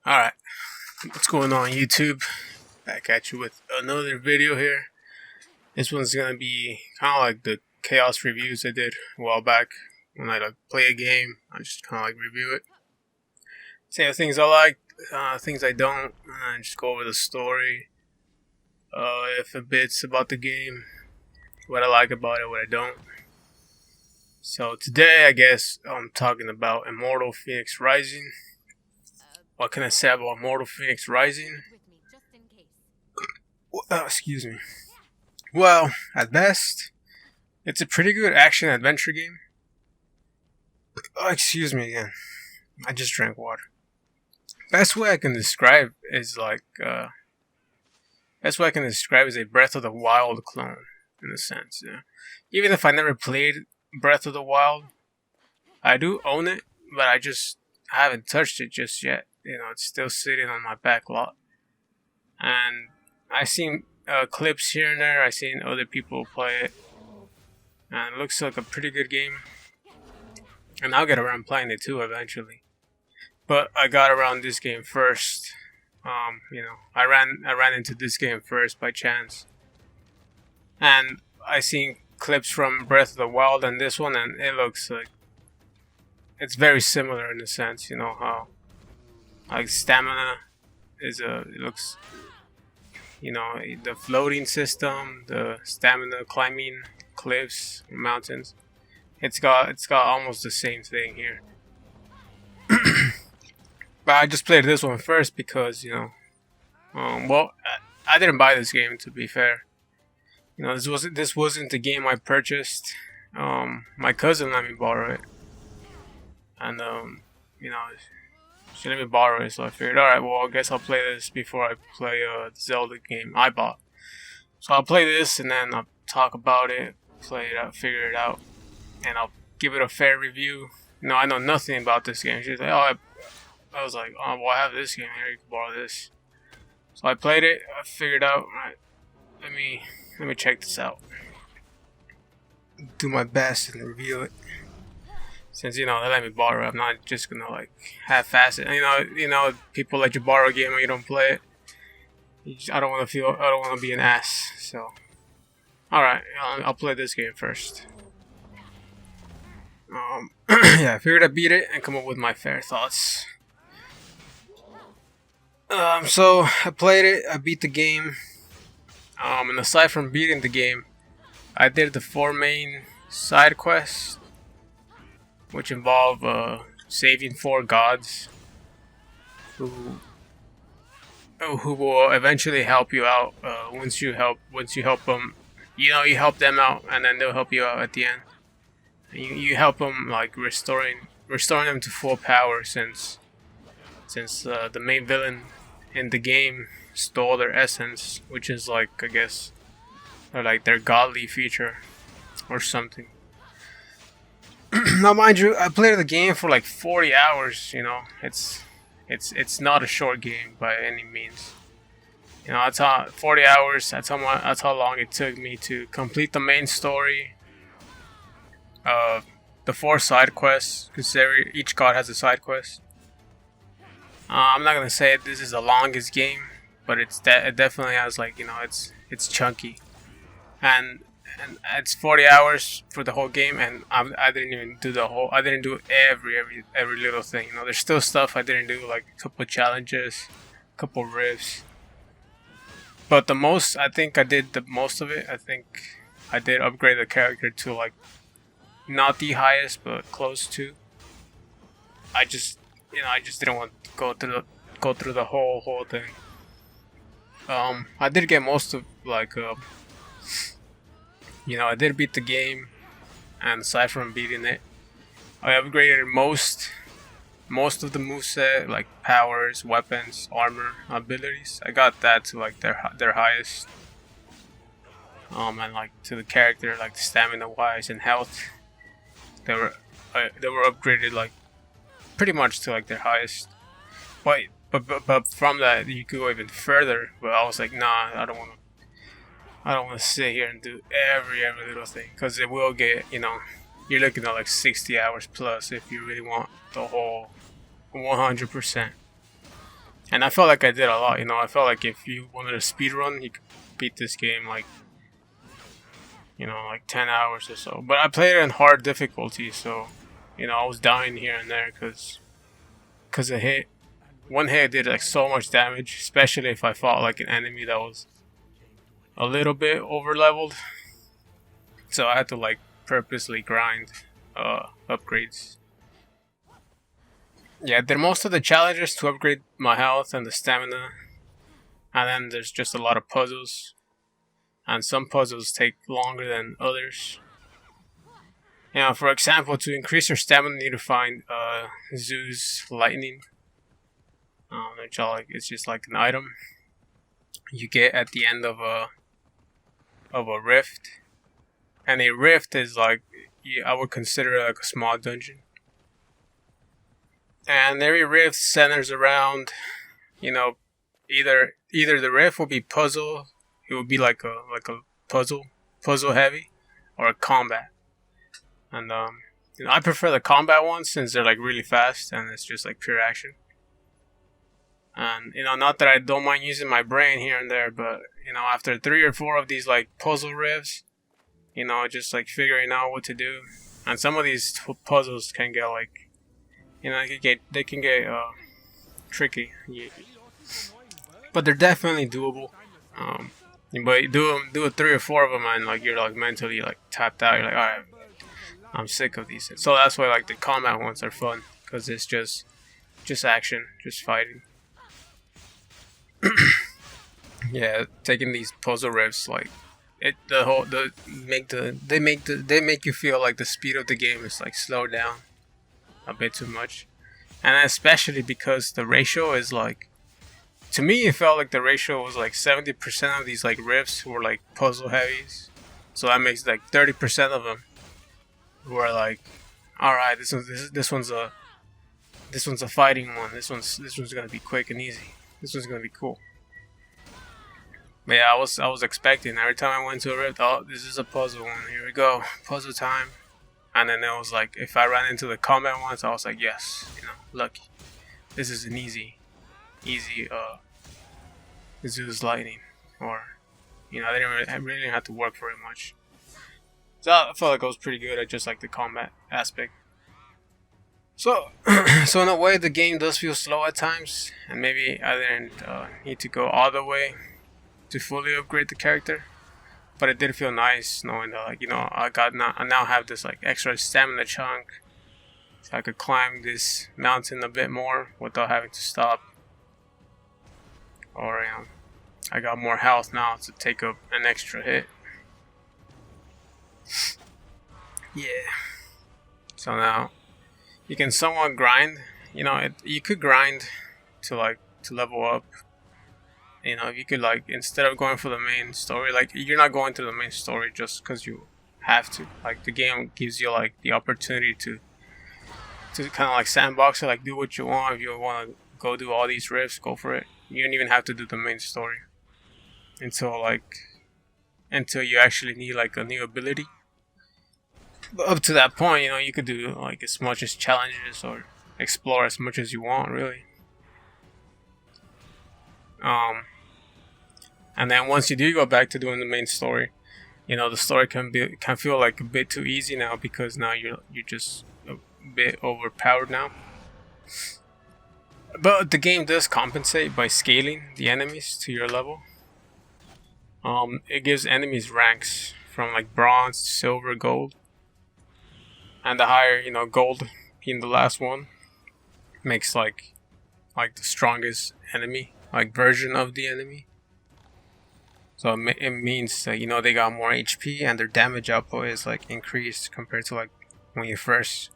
Alright, what's going on YouTube? Back at you with another video here. This one's gonna be kind of like the chaos reviews I did a while back. When I play a game, I just kind of review it. Say the things I like, things I don't, and just go over the story. If a bits about the game, what I like about it, what I don't. So today I guess I'm talking about Immortal Fenyx Rising. What can I say about Immortal Fenyx Rising? Excuse me. Well, at best, it's a pretty good action adventure game. Oh, excuse me again. I just drank water. Best way I can describe is best way I can describe is a Breath of the Wild clone, in a sense. Yeah. Even if I never played Breath of the Wild, I do own it, but I haven't touched it just yet. It's still sitting on my back lot, and I've seen clips here and there. I've seen other people play it, and it looks like a pretty good game. And I'll get around playing it too eventually. But I got around this game first. I ran into this game first by chance, and I seen clips from Breath of the Wild and this one, and it looks like it's very similar in a sense. You know how stamina is it looks. The floating system, the stamina climbing cliffs, mountains. It's got almost the same thing here. But I just played this one first because I didn't buy this game, to be fair. This wasn't the game I purchased. My cousin let me borrow it, and she let me borrow it, so I figured, alright, well, I guess I'll play this before I play the Zelda game I bought. So I'll play this, and then I'll talk about it, play it out, figure it out, and I'll give it a fair review. I know nothing about this game. She's like, I was like, oh, well, I have this game here, you can borrow this. So I played it, I figured out, alright, let me check this out. Do my best and review it. Since they let me borrow it, I'm not just gonna half-ass it. People let you borrow a game when you don't play it. I don't want to be an ass. So, all right, I'll play this game first. Yeah, I figured I'd beat it and come up with my fair thoughts. So I played it. I beat the game. And aside from beating the game, I did the 4 main side quests, which involve saving 4 gods who will eventually help you out once you help them. You help them out, and then they'll help you out at the end. And you help them restoring them to full power since the main villain in the game stole their essence, which is I guess their godly feature or something. Now, mind you, I played the game for 40 hours. It's not a short game by any means. That's how 40 hours. That's how long it took me to complete the main story. The 4 side quests, because each god has a side quest. I'm not gonna say this is the longest game, but it definitely has it's chunky, and it's 40 hours for the whole game, and I didn't even do I didn't do every little thing. There's still stuff I didn't do, like a couple challenges, a couple rifts. But I think I did the most of it. I think I did upgrade the character to not the highest, but close to. I just didn't want to go through the whole thing. I did get most of I did beat the game, and aside from beating it, I upgraded most of the moveset, like powers, weapons, armor, abilities. I got that to their highest. And to the character, stamina wise and health, they were upgraded pretty much to their highest. But from that you could go even further. But I was like, nah, I don't want to sit here and do every little thing, because it will get, you're looking at 60 hours plus if you really want the whole 100%. And I felt like I did a lot, you know. I felt like if you wanted a speed run, you could beat this game like, you know, like 10 hours or so. But I played it in hard difficulty, so, you know, I was dying here and there because a hit. One hit did like so much damage, especially if I fought like an enemy that was a little bit over leveled. So I had to like purposely grind upgrades. Yeah, I did most of the challenges to upgrade my health and the stamina. And then there's just a lot of puzzles. And some puzzles take longer than others. You know, for example, to increase your stamina, you need to find Zeus lightning. Which it's just like an item you get at the end of a rift. And a rift is like, I would consider it like a small dungeon. And every rift centers around, you know, either the rift will be puzzle, it would be like a puzzle heavy, or a combat. And you know, I prefer the combat ones since they're like really fast and it's just like pure action. And you know, not that I don't mind using my brain here and there, but you know, after 3 or 4 of these like puzzle rifts, you know, just like figuring out what to do. And some of these puzzles can get like, you know, they can get tricky. Yeah. But they're definitely doable. But do 3 or 4 of them, and like you're like mentally like tapped out. You're like, all right, I'm sick of these. So that's why like the combat ones are fun, because it's just action, just fighting. Yeah, taking these puzzle rifts, like they make you feel like the speed of the game is like slowed down a bit too much. And especially because the ratio is like, to me it felt like the ratio was like 70% of these like rifts were like puzzle heavies. So that makes like 30% of them were like, alright, this one's a fighting one. This one's gonna be quick and easy. This one's gonna be cool. But yeah, I was expecting every time I went to a rift, oh, this is a puzzle one. Here we go, puzzle time. And then it was like, if I ran into the combat ones, I was like, yes, you know, lucky. This is an easy Zeus lightning, or you know, I really didn't have to work very much. So I felt like I was pretty good at just like the combat aspect. So, so in a way, the game does feel slow at times, and maybe I didn't need to go all the way to fully upgrade the character. But it did feel nice knowing that, like, you know, I now have this like extra stamina chunk, so I could climb this mountain a bit more without having to stop. Or you know, I got more health now to take up an extra hit. Yeah. So now you can somewhat grind. You know, you could grind to level up. You know, if you could, like, instead of going for the main story, like, you're not going to the main story just because you have to. Like, the game gives you like the opportunity to kind of like sandbox it, like do what you want. If you want to go do all these rifts, go for it. You don't even have to do the main story until you actually need like a new ability. But up to that point, you know, you could do like as much as challenges or explore as much as you want, really. And then once you do go back to doing the main story, you know, the story can feel like a bit too easy now, because now you're just a bit overpowered now. But the game does compensate by scaling the enemies to your level. It gives enemies ranks from like bronze, silver, gold, and the higher, you know, gold being the last one, makes like the strongest enemy, like version of the enemy. So it means that, you know, they got more HP and their damage output is like increased compared to like when you first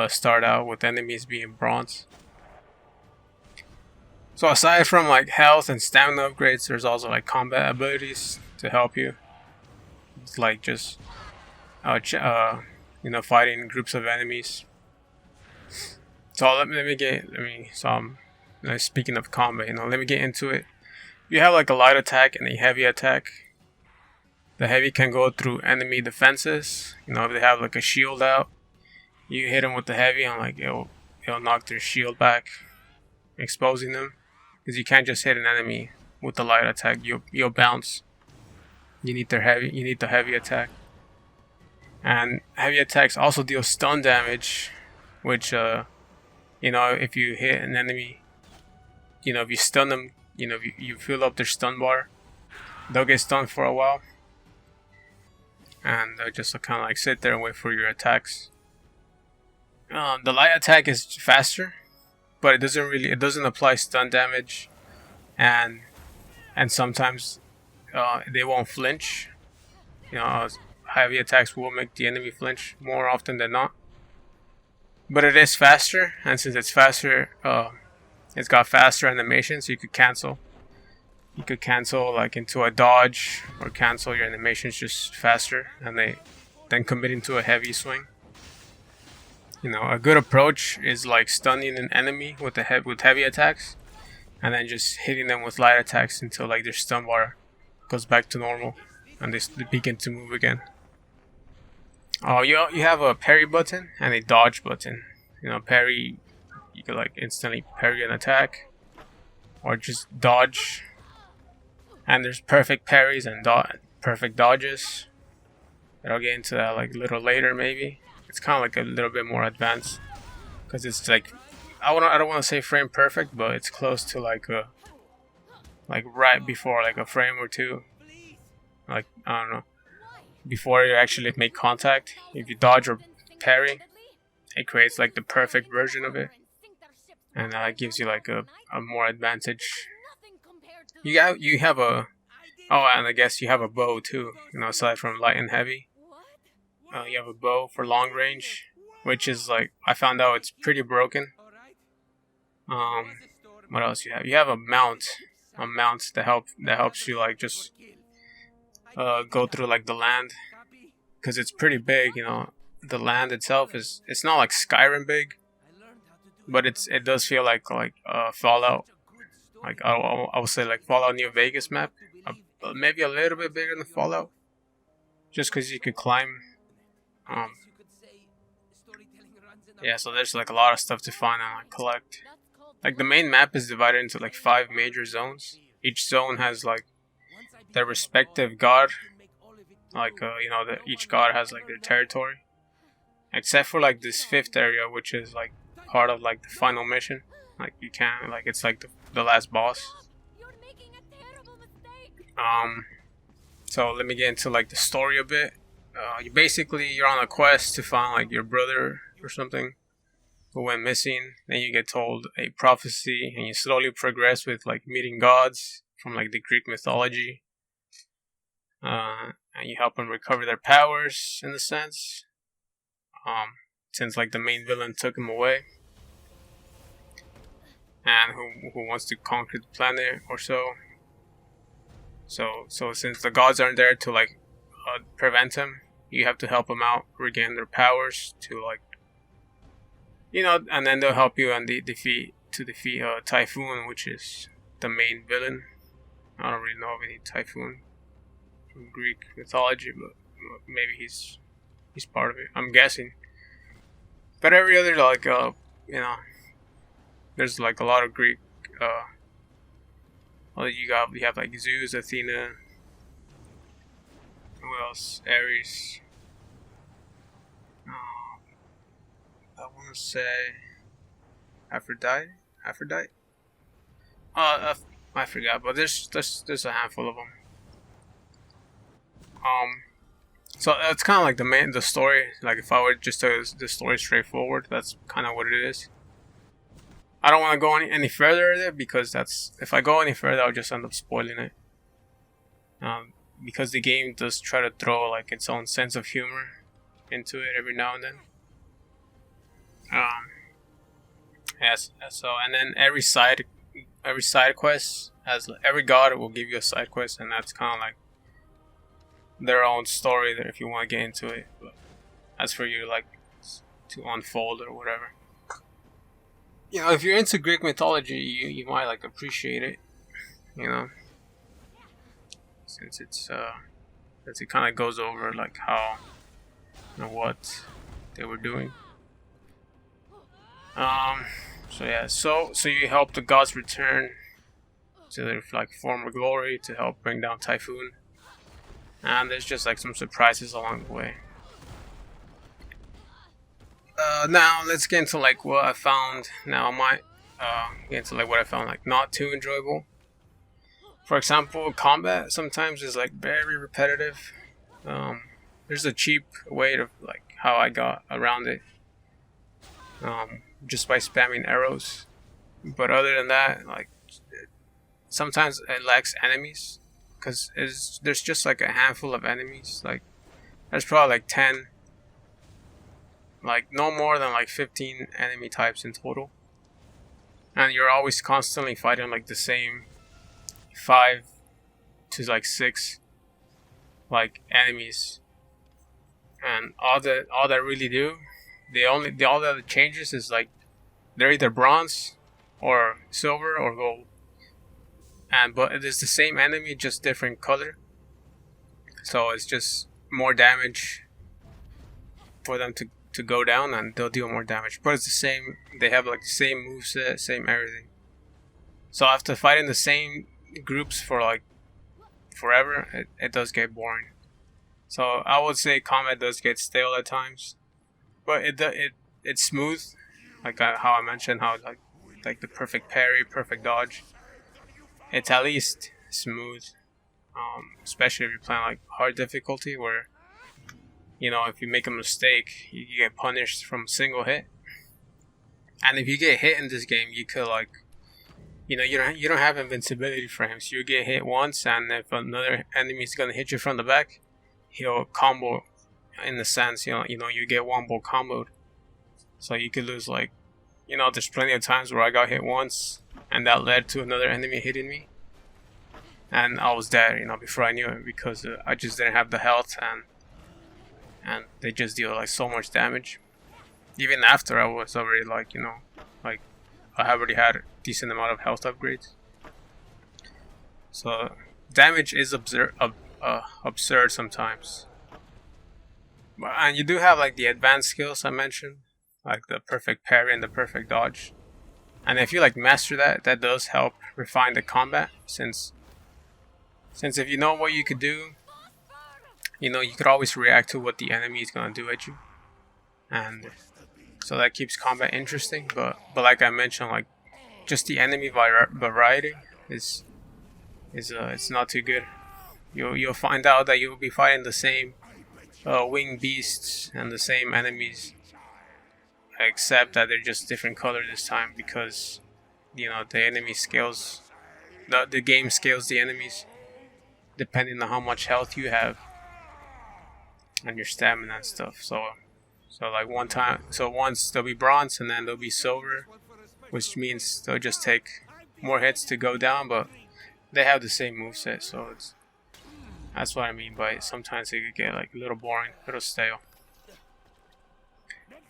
start out with enemies being bronze. So aside from like health and stamina upgrades, there's also like combat abilities to help you. It's like just you know, fighting groups of enemies. So speaking of combat, you know, let me get into it. You have like a light attack and a heavy attack. The heavy can go through enemy defenses. You know, if they have like a shield out, you hit them with the heavy and like it'll knock their shield back, exposing them. because you can't just hit an enemy with the light attack. You'll bounce. You need the heavy attack. And heavy attacks also deal stun damage, which if you hit an enemy, if you stun them, if you fill up their stun bar, they'll get stunned for a while, and they'll just kind of like sit there and wait for your attacks. The light attack is faster, but it doesn't apply stun damage, and sometimes they won't flinch. Heavy attacks will make the enemy flinch more often than not. But it is faster, and since it's faster, it's got faster animation, so you could cancel. You could cancel like into a dodge, or cancel your animations just faster, and then commit into a heavy swing. A good approach is like stunning an enemy with heavy attacks, and then just hitting them with light attacks until like their stun bar goes back to normal, and they begin to move again. Oh, you have a parry button and a dodge button. Parry, you could like instantly parry an attack, or just dodge. And there's perfect parries and perfect dodges. But I'll get into that like a little later maybe. It's kind of like a little bit more advanced, because it's like I don't want to say frame perfect, but it's close to like right before like a frame or two. Like I don't know. Before you actually make contact, if you dodge or parry, it creates like the perfect version of it, and that gives you like a more advantage. You have a and I guess you have a bow too. Aside from light and heavy, you have a bow for long range, which is like I found out it's pretty broken. What else you have? You have a mount that helps you like just go through like the land, because it's pretty big. The land itself it's not like Skyrim big, but it does feel like Fallout. Like I would say like Fallout New Vegas map, maybe a little bit bigger than Fallout, just because you could climb. Yeah, so there's like a lot of stuff to find and like collect. Like the main map is divided into like 5 major zones. Each zone has like their respective god. Like each god has like their territory, except for like this 5th area, which is like part of like the final mission. Like you can't it's like the last boss. So let me get into like the story a bit. You're on a quest to find like your brother or something who went missing. Then you get told a prophecy, and you slowly progress with like meeting gods from like the Greek mythology. And you help them recover their powers in a sense. Since like the main villain took him away, and who wants to conquer the planet or so. So since the gods aren't there to like prevent him, you have to help them out, regain their powers to like, and then they'll help you and defeat Typhoon, which is the main villain. I don't really know of any Typhoon from Greek mythology, but maybe he's part of it, I'm guessing. But every other like there's like a lot of Greek. You have like Zeus, Athena. Who else? Ares. I want to say Aphrodite. I forgot, but there's a handful of them. So that's kind of like the story. Like if I were just to the story straightforward, that's kind of what it is. I don't want to go any further with it, because if I go any further, I'll just end up spoiling it. Because the game does try to throw like its own sense of humor into it every now and then. Yes. So and then every side quest has every god will give you a side quest, and that's kind of like their own story there if you want to get into it. But that's for you like to unfold or whatever. If you're into Greek mythology, you might like appreciate it, since it kind of goes over like how what they were doing. So you help the gods return to their like former glory to help bring down Typhoon. And there's just like some surprises along the way. Now let's get into like what I found. Now I might get into like what I found like not too enjoyable. For example, combat sometimes is like very repetitive. There's a cheap way to like how I got around it, just by spamming arrows. But other than that, like sometimes it lacks enemies because there's just like a handful of enemies. Like there's probably like 10, like no more than like 15 enemy types in total, and you're always constantly fighting like the same 5 to like 6 like enemies, and all that really do, all that changes is like they're either bronze or silver or gold, but it is the same enemy, just different color, so it's just more damage for them to go down, and they'll deal more damage, but it's the same. They have like the same moveset, same everything. So after fighting the same groups for like forever, it does get boring. So I would say combat does get stale at times, but it's smooth, like how I mentioned, how like the perfect parry, perfect dodge. It's at least smooth, especially if you're playing like hard difficulty, where if you make a mistake, you get punished from a single hit. And if you get hit in this game, you could like, you don't have invincibility frames. You get hit once, and if another enemy is gonna hit you from the back, he'll combo. In the sense, you get wombo comboed. So you could lose like, there's plenty of times where I got hit once, and that led to another enemy hitting me, and I was dead, before I knew it, because I just didn't have the health, and they just deal like so much damage. Even after I was already like, like I already had a decent amount of health upgrades. So damage is absurd sometimes. And you do have like the advanced skills I mentioned, like the perfect parry and the perfect dodge. And if you like master that does help refine the combat, since if you know what you could do, you could always react to what the enemy is gonna do at you, and so that keeps combat interesting. But like I mentioned, like just the enemy variety is it's not too good. You'll find out that you'll be fighting the same winged beasts and the same enemies, except that they're just different color this time, because the enemy scales, the game scales the enemies depending on how much health you have and your stamina and stuff. So like once they'll be bronze, and then they'll be silver, which means they'll just take more hits to go down, but they have the same moveset. So that's what I mean by sometimes it could get like a little boring, a little stale.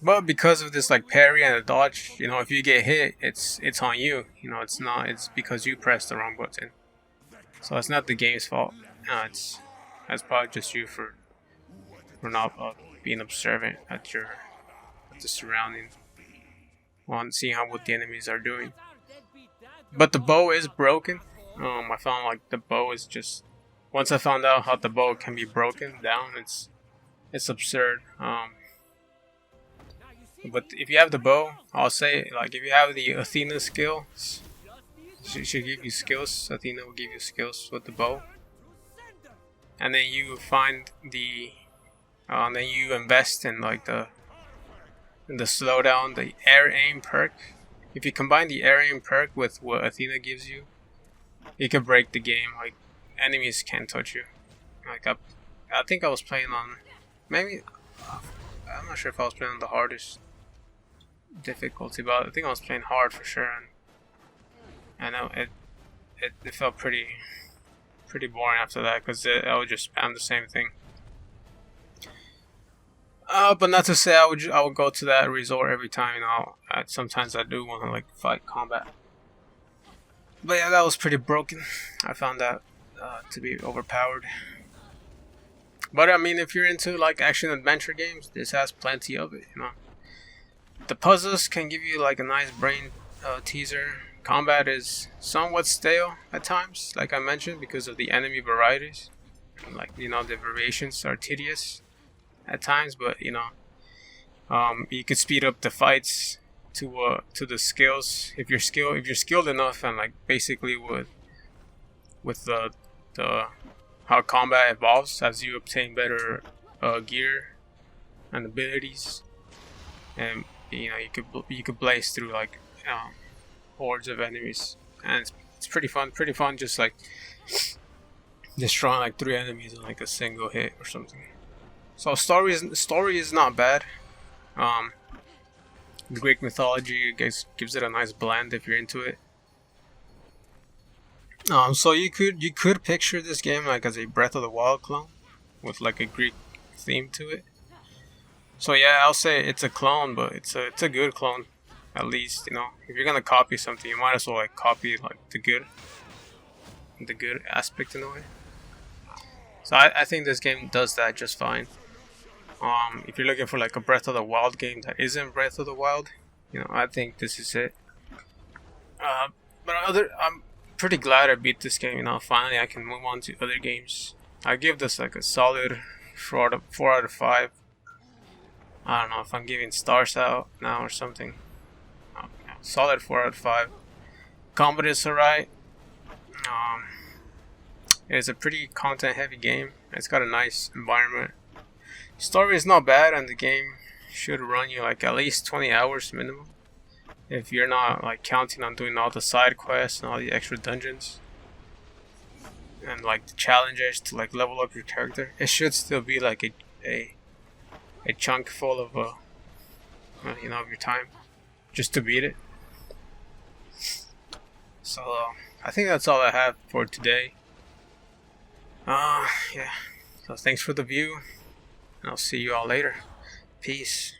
But because of this like parry and the dodge, if you get hit, it's on you. It's because you pressed the wrong button. So it's not the game's fault. That's probably just you for not being observant at the surrounding, on seeing what the enemies are doing. But the bow is broken. I found like the bow is just, once I found out how the bow can be broken down, it's absurd. But if you have the bow, I'll say, like, if you have the Athena skills, she'll give you skills. Athena will give you skills with the bow, and then you find then you invest in like the slowdown, the air aim perk. If you combine the air aim perk with what Athena gives you, you can break the game. Like, enemies can't touch you. Like I think I was playing on, maybe, I'm not sure if I was playing on the hardest difficulty, but I think I was playing hard for sure, and I know it felt pretty boring after that, because I would just spam the same thing. But not to say I would go to that resort every time. Sometimes I do want to like fight combat. But yeah, that was pretty broken. I found that to be overpowered. But I mean, if you're into like action adventure games, this has plenty of it. The puzzles can give you like a nice brain teaser, combat is somewhat stale at times, like I mentioned, because of the enemy varieties. Like, you know, the variations are tedious at times, but you know, you could speed up the fights to the skills if you're skilled enough, and like basically with the how combat evolves as you obtain better gear and abilities, and you know, you could blaze through like hordes of enemies, and it's pretty fun just like destroying like 3 enemies in like a single hit or something. So story is not bad. The Greek mythology gives it a nice blend if you're into it. So you could picture this game like as a Breath of the Wild clone with like a Greek theme to it. So yeah, I'll say it's a clone, but it's a good clone, at least. You know, if you're gonna copy something, you might as well like copy like the good aspect in a way. So I think this game does that just fine. If you're looking for like a Breath of the Wild game that isn't Breath of the Wild, you know, I think this is it. But I'm pretty glad I beat this game. You know, finally I can move on to other games. I give this like a solid 4 out of 5. I don't know if I'm giving stars out now or something. Yeah, solid 4 out of 5. Combat is alright. It's a pretty content heavy game. It's got a nice environment. Story is not bad, and the game should run you like at least 20 hours minimum, if you're not like counting on doing all the side quests and all the extra dungeons and like the challenges to like level up your character. It should still be like a chunk full of you know, of your time just to beat it. So I think that's all I have for today. Yeah. So thanks for the view, and I'll see you all later. Peace.